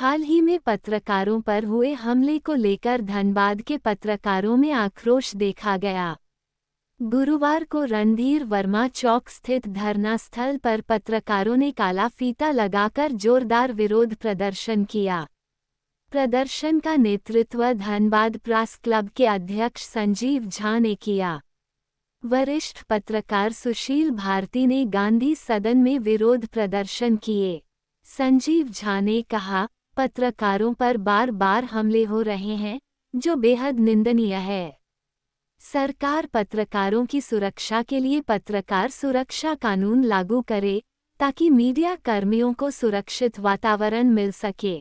हाल ही में पत्रकारों पर हुए हमले को लेकर धनबाद के पत्रकारों में आक्रोश देखा गया। गुरुवार को रणधीर वर्मा चौक स्थित धरना स्थल पर पत्रकारों ने काला फीता लगाकर जोरदार विरोध प्रदर्शन किया। प्रदर्शन का नेतृत्व धनबाद प्रेस क्लब के अध्यक्ष संजीव झा ने किया। वरिष्ठ पत्रकार सुशील भारती ने गांधी सदन में विरोध प्रदर्शन किए। संजीव झा ने कहा, पत्रकारों पर बार बार हमले हो रहे हैं, जो बेहद निंदनीय है। सरकार पत्रकारों की सुरक्षा के लिए पत्रकार सुरक्षा कानून लागू करे, ताकि मीडिया कर्मियों को सुरक्षित वातावरण मिल सके।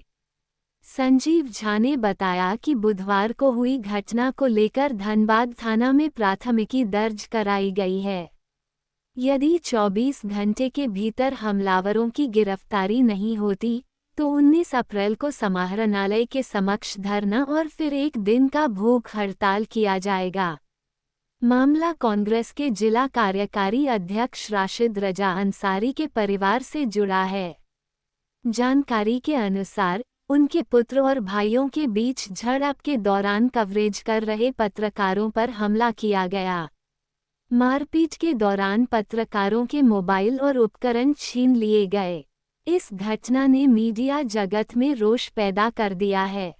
संजीव झा ने बताया कि बुधवार को हुई घटना को लेकर धनबाद थाना में प्राथमिकी दर्ज कराई गई है। यदि 24 घंटे के भीतर हमलावरों की गिरफ्तारी नहीं होती, तो 19 अप्रैल को समाहरणालय के समक्ष धरना और फिर एक दिन का भूख हड़ताल किया जाएगा। मामला कांग्रेस के जिला कार्यकारी अध्यक्ष राशिद रजा अंसारी के परिवार से जुड़ा है। जानकारी के अनुसार उनके पुत्र और भाइयों के बीच झड़प के दौरान कवरेज कर रहे पत्रकारों पर हमला किया गया। मारपीट के दौरान पत्रकारों के मोबाइल और उपकरण छीन लिए गए। इस घटना ने मीडिया जगत में रोष पैदा कर दिया है।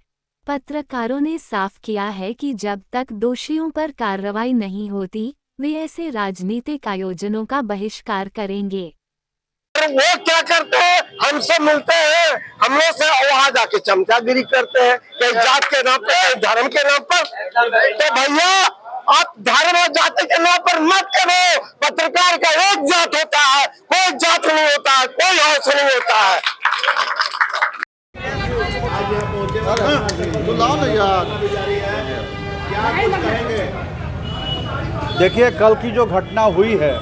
पत्रकारों ने साफ किया है कि जब तक दोषियों पर कार्रवाई नहीं होती, वे ऐसे राजनीतिक आयोजनों का बहिष्कार करेंगे। वो क्या करते हैं, हमसे मिलते हैं, हम लोग से वहां जाके चमचागिरी करते हैं, कहीं जात के नाम पर, कहीं धर्म के नाम पर। तो भैया, आप धर्म और जाति के नाम पर मत करो। पत्रकार का एक जात होता है, कोई जात नहीं होता है, कोई हौस नहीं होता है। देखिए, कल की जो घटना हुई है,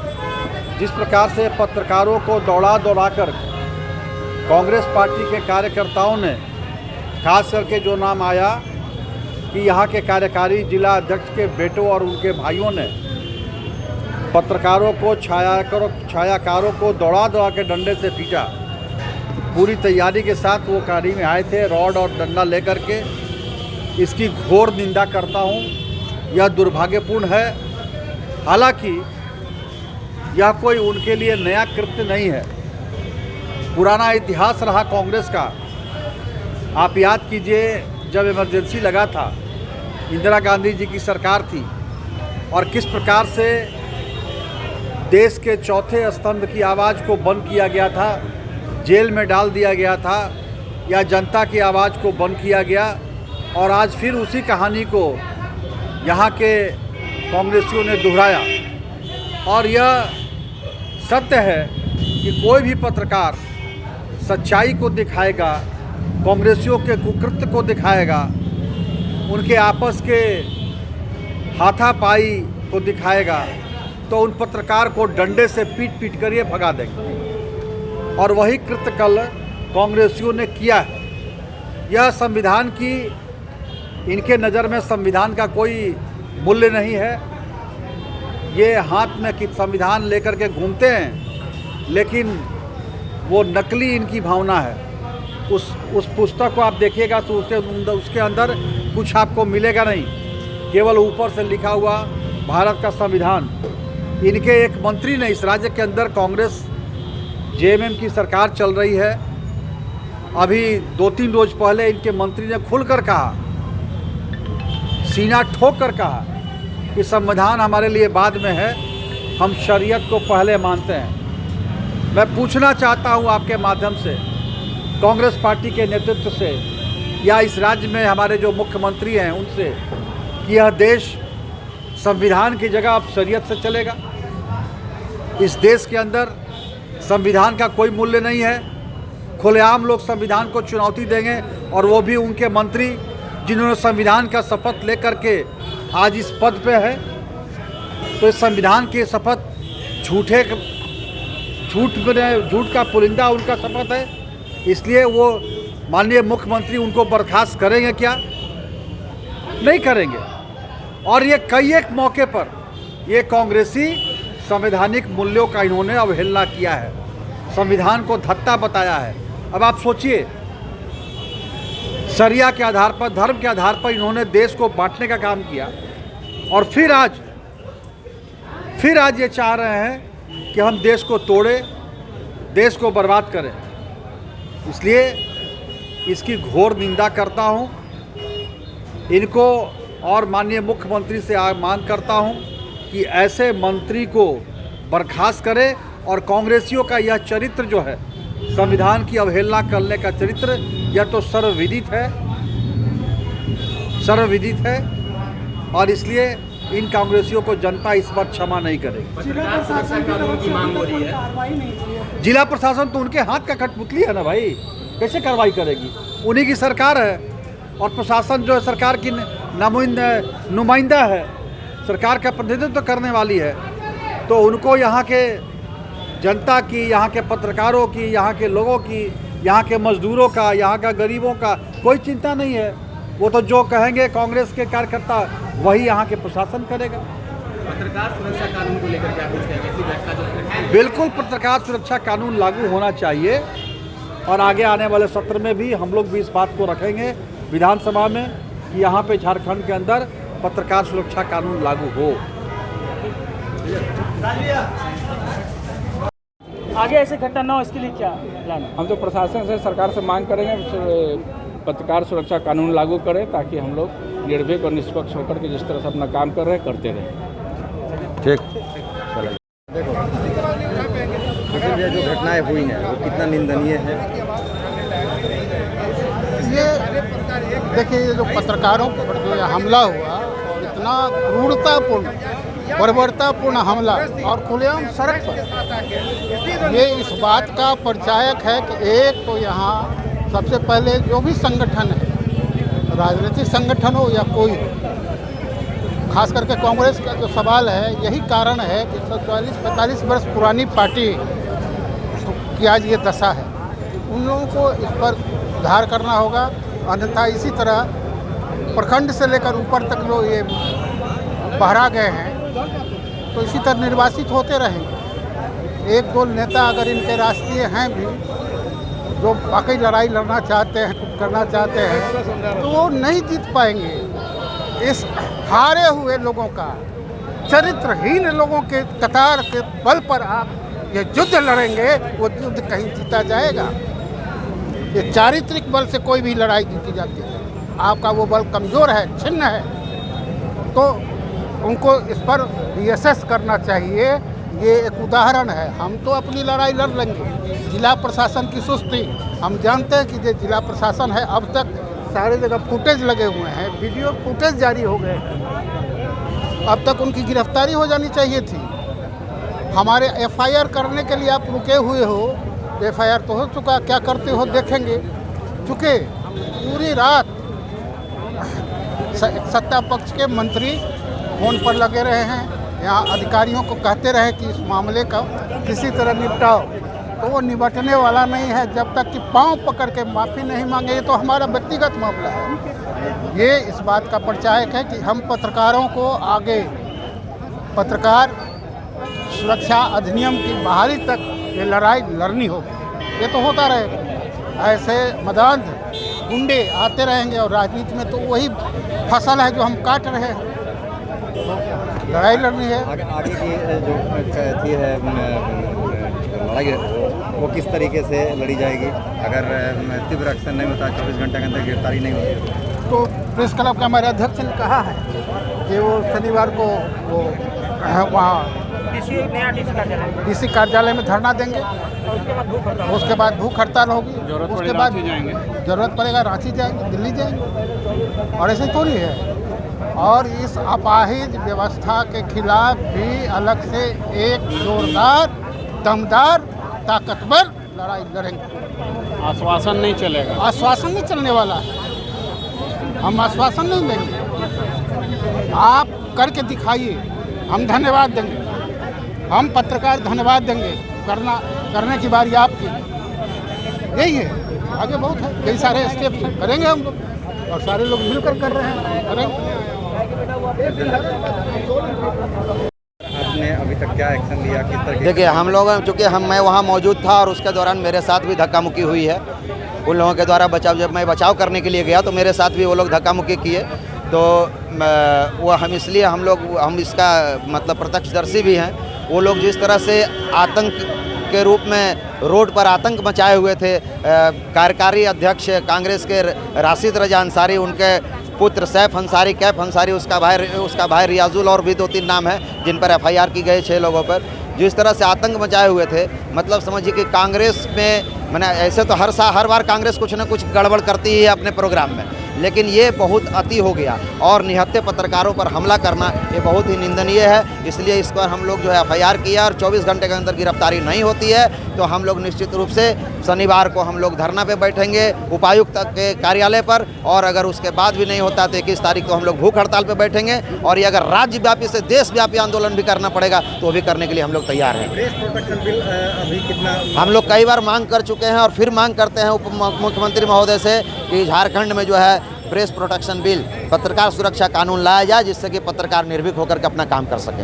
जिस प्रकार से पत्रकारों को दौड़ा कर कांग्रेस पार्टी के कार्यकर्ताओं ने, खास करके जो नाम आया कि यहाँ के कार्यकारी जिला अध्यक्ष के बेटों और उनके भाइयों ने पत्रकारों को छायाकारों को दौड़ा के डंडे से पीटा। पूरी तैयारी के साथ वो गाड़ी में आए थे, रॉड और डंडा लेकर के। इसकी घोर निंदा करता हूँ। यह दुर्भाग्यपूर्ण है। हालांकि यह कोई उनके लिए नया कृत्य नहीं है, पुराना इतिहास रहा कांग्रेस का। आप याद कीजिए, जब इमरजेंसी लगा था, इंदिरा गांधी जी की सरकार थी, और किस प्रकार से देश के चौथे स्तंभ की आवाज़ को बंद किया गया था, जेल में डाल दिया गया था, या जनता की आवाज़ को बंद किया गया। और आज फिर उसी कहानी को यहाँ के कांग्रेसियों ने दोहराया। और यह सत्य है कि कोई भी पत्रकार सच्चाई को दिखाएगा, कांग्रेसियों के कुकृत्य को दिखाएगा, उनके आपस के हाथापाई को दिखाएगा, तो उन पत्रकार को डंडे से पीट कर ये भगा देंगे। और वही कृत्य कल कांग्रेसियों ने किया है। यह संविधान की, इनके नज़र में संविधान का कोई मूल्य नहीं है। ये हाथ में कि संविधान लेकर के घूमते हैं, लेकिन वो नकली इनकी भावना है। उस पुस्तक को आप देखिएगा तो उसके अंदर कुछ आपको मिलेगा नहीं, केवल ऊपर से लिखा हुआ भारत का संविधान। इनके एक मंत्री ने, इस राज्य के अंदर कांग्रेस जेएमएम की सरकार चल रही है, अभी 2-3 रोज पहले इनके मंत्री ने खुलकर कहा, सीना ठोक कर कहा कि संविधान हमारे लिए बाद में है, हम शरीयत को पहले मानते हैं। मैं पूछना चाहता हूं आपके माध्यम से कांग्रेस पार्टी के नेतृत्व से, या इस राज्य में हमारे जो मुख्यमंत्री हैं उनसे, कि यह देश संविधान की जगह अब शरीयत से चलेगा। इस देश के अंदर संविधान का कोई मूल्य नहीं है। खुलेआम लोग संविधान को चुनौती देंगे, और वो भी उनके मंत्री जिन्होंने संविधान का शपथ लेकर के आज इस पद पे है। तो इस संविधान की शपथ झूठ का पुलिंदा उनका शपथ है, इसलिए वो माननीय मुख्यमंत्री उनको बर्खास्त करेंगे क्या? नहीं करेंगे। और ये कई एक मौके पर ये कांग्रेसी संवैधानिक मूल्यों का इन्होंने अवहेलना किया है, संविधान को धत्ता बताया है। अब आप सोचिए, शरिया के आधार पर, धर्म के आधार पर इन्होंने देश को बांटने का काम किया और फिर आज ये चाह रहे हैं कि हम देश को तोड़ें, देश को बर्बाद करें। इसलिए इसकी घोर निंदा करता हूं। इनको और माननीय मुख्यमंत्री से मांग करता हूं कि ऐसे मंत्री को बर्खास्त करें और कांग्रेसियों का यह चरित्र जो है, संविधान की अवहेलना करने का चरित्र, यह तो सर्वविदित है और इसलिए इन कांग्रेसियों को जनता इस बार क्षमा नहीं करेगी। जिला प्रशासन तो उनके हाथ का कठपुतली है ना भाई, कैसे कार्रवाई करेगी? उन्हीं की सरकार है और प्रशासन जो है सरकार की नुमाइंदा है, सरकार का प्रतिनिधित्व करने वाली है। तो उनको यहाँ के जनता की, यहाँ के पत्रकारों की, यहाँ के लोगों की, यहाँ के मजदूरों का, यहाँ का गरीबों का कोई चिंता नहीं है। वो तो जो कहेंगे कांग्रेस के कार्यकर्ता वही यहाँ के प्रशासन करेगा। पत्रकार सुरक्षा कानून को लेकर क्या कुछ कहेंगे? बिल्कुल पत्रकार सुरक्षा कानून लागू होना चाहिए और आगे आने वाले सत्र में भी हम लोग भी इस बात को रखेंगे विधानसभा में कि यहाँ पे झारखंड के अंदर पत्रकार सुरक्षा कानून लागू हो। आगे ऐसे घटना न हो, इसके लिए क्या प्लान है? हम तो प्रशासन से, सरकार से मांग करेंगे पत्रकार सुरक्षा कानून लागू करें ताकि हम लोग निर्भीक और निष्पक्ष होकर के जिस तरह से अपना काम कर रहे हैं करते रहें। ठीक। लेकिन ये जो घटनाएं हुई हैं वो कितना निंदनीय है? ये देखिए, ये जो पत्रकारों पर जो हमला हुआ, इतना क्रूरतापूर्ण, बर्बरतापूर्ण हमला और खुलेआम सड़क पर, ये इस बात का परिचायक है कि एक तो यहाँ सबसे पहले जो भी संगठन है, राजनीतिक संगठन हो या कोई, खास करके कांग्रेस का जो सवाल है, यही कारण है कि 40-45 वर्ष पुरानी पार्टी की आज ये दशा है। उन लोगों को इस पर सुधार करना होगा, अन्यथा इसी तरह प्रखंड से लेकर ऊपर तक जो ये बहरा गए हैं तो इसी तरह निर्वासित होते रहेंगे। एक दो नेता अगर इनके राष्ट्रीय हैं भी जो वाकई लड़ाई लड़ना चाहते हैं, कुछ करना चाहते हैं, तो वो नहीं जीत पाएंगे। इस हारे हुए लोगों का, चरित्रहीन लोगों के कतार के बल पर आप ये युद्ध लड़ेंगे, वो युद्ध कहीं जीता जाएगा। ये चारित्रिक बल से कोई भी लड़ाई जीती जाती है। आपका वो बल कमज़ोर है, छिन्न है, तो उनको इस पर रिएसेस करना चाहिए। ये एक उदाहरण है। हम तो अपनी लड़ाई लड़ लेंगे। जिला प्रशासन की सुस्ती, हम जानते हैं कि जो जिला प्रशासन है, अब तक सारे जगह फुटेज लगे हुए हैं, वीडियो फुटेज जारी हो गए हैं। अब तक उनकी गिरफ्तारी हो जानी चाहिए थी। हमारे एफआईआर करने के लिए आप रुके हुए हो, एफआईआर तो हो चुका, क्या करते हो देखेंगे। चूँकि पूरी रात सत्ता पक्ष के मंत्री फोन पर लगे रहे हैं, यहाँ अधिकारियों को कहते रहे कि इस मामले का किसी तरह निपटाओ, तो वो निपटने वाला नहीं है जब तक कि पांव पकड़ के माफ़ी नहीं मांगे। ये तो हमारा व्यक्तिगत मामला है। ये इस बात का परिचायक है कि हम पत्रकारों को आगे पत्रकार सुरक्षा अधिनियम की बहाली तक ये लड़ाई लड़नी होगी। ये तो होता रहेगा, ऐसे मदांध गुंडे आते रहेंगे और राजनीति में तो वही फसल है जो हम काट रहे हैं। तो लड़ाई लड़नी है। आगे की जो थी है लड़ाई, वो किस तरीके से लड़ी जाएगी? अगर तीव्र एक्शन नहीं होता, 24 घंटे के अंदर गिरफ्तारी नहीं होती, तो प्रेस क्लब के हमारे अध्यक्ष ने कहा है कि वो शनिवार को वो वहाँ डीसी कार्यालय में धरना देंगे, उसके बाद भूख हड़ताल होगी, उसके बाद जरूरत पड़ेगा रांची जाएंगे, दिल्ली जाएंगे। और ऐसे थोड़ी है। और इस अपाहिज व्यवस्था के खिलाफ भी अलग से एक जोरदार, दमदार, ताकतवर लड़ाई लड़ेंगे। आश्वासन नहीं चलेगा, आश्वासन नहीं चलने वाला है। हम आश्वासन नहीं देंगे, आप करके दिखाइए, हम धन्यवाद देंगे, हम पत्रकार धन्यवाद देंगे। करने की बारी आपकी। यही है, आगे बहुत है, कई सारे स्टेप्स हैं, करेंगे हम लोग और सारे लोग मिलकर कर रहे हैं, करेंगे। आपने अभी तक क्या एक्शन लिया, किस तरह? देखिए, हम लोग चूँकि मैं वहाँ मौजूद था और उसके दौरान मेरे साथ भी धक्का मुक्की हुई है उन लोगों के द्वारा बचाव, जब मैं बचाव करने के लिए गया तो मेरे साथ भी वो लोग धक्का मुक्की किए। तो वो हम इसका मतलब प्रत्यक्षदर्शी भी हैं। वो लोग जिस तरह से आतंक के रूप में रोड पर आतंक मचाए हुए थे, कार्यकारी अध्यक्ष कांग्रेस के राशिद रजा अंसारी, उनके पुत्र सैफ अंसारी, कैफ अंसारी, उसका भाई रियाजुल, और भी 2-3 नाम है जिन पर FIR की गई 6 लोगों पर, जिस तरह से आतंक मचाए हुए थे। मतलब समझिए कि कांग्रेस में मैंने ऐसे तो हर बार कांग्रेस कुछ न कुछ गड़बड़ करती ही है अपने प्रोग्राम में, लेकिन ये बहुत अति हो गया। और निहत्थे पत्रकारों पर हमला करना ये बहुत ही निंदनीय है। इसलिए इस पर हम लोग जो है FIR किया, और 24 घंटे के अंदर गिरफ्तारी नहीं होती है तो हम लोग निश्चित रूप से शनिवार को हम लोग धरना पे बैठेंगे उपायुक्त के कार्यालय पर, और अगर उसके बाद भी नहीं होता तो 21 तारीख को हम लोग भूख हड़ताल पे बैठेंगे। और ये अगर राज्यव्यापी से देशव्यापी आंदोलन भी करना पड़ेगा तो वो भी करने के लिए हम लोग तैयार हैं। प्रेस प्रोटेक्शन बिल अभी कितना, हम लोग कई बार मांग कर चुके हैं और फिर मांग करते हैं उप मुख्यमंत्री महोदय से कि झारखंड में जो है प्रेस प्रोटेक्शन बिल, पत्रकार सुरक्षा कानून लाया जाए, जिससे कि पत्रकार निर्भीक होकर के अपना काम कर सकें।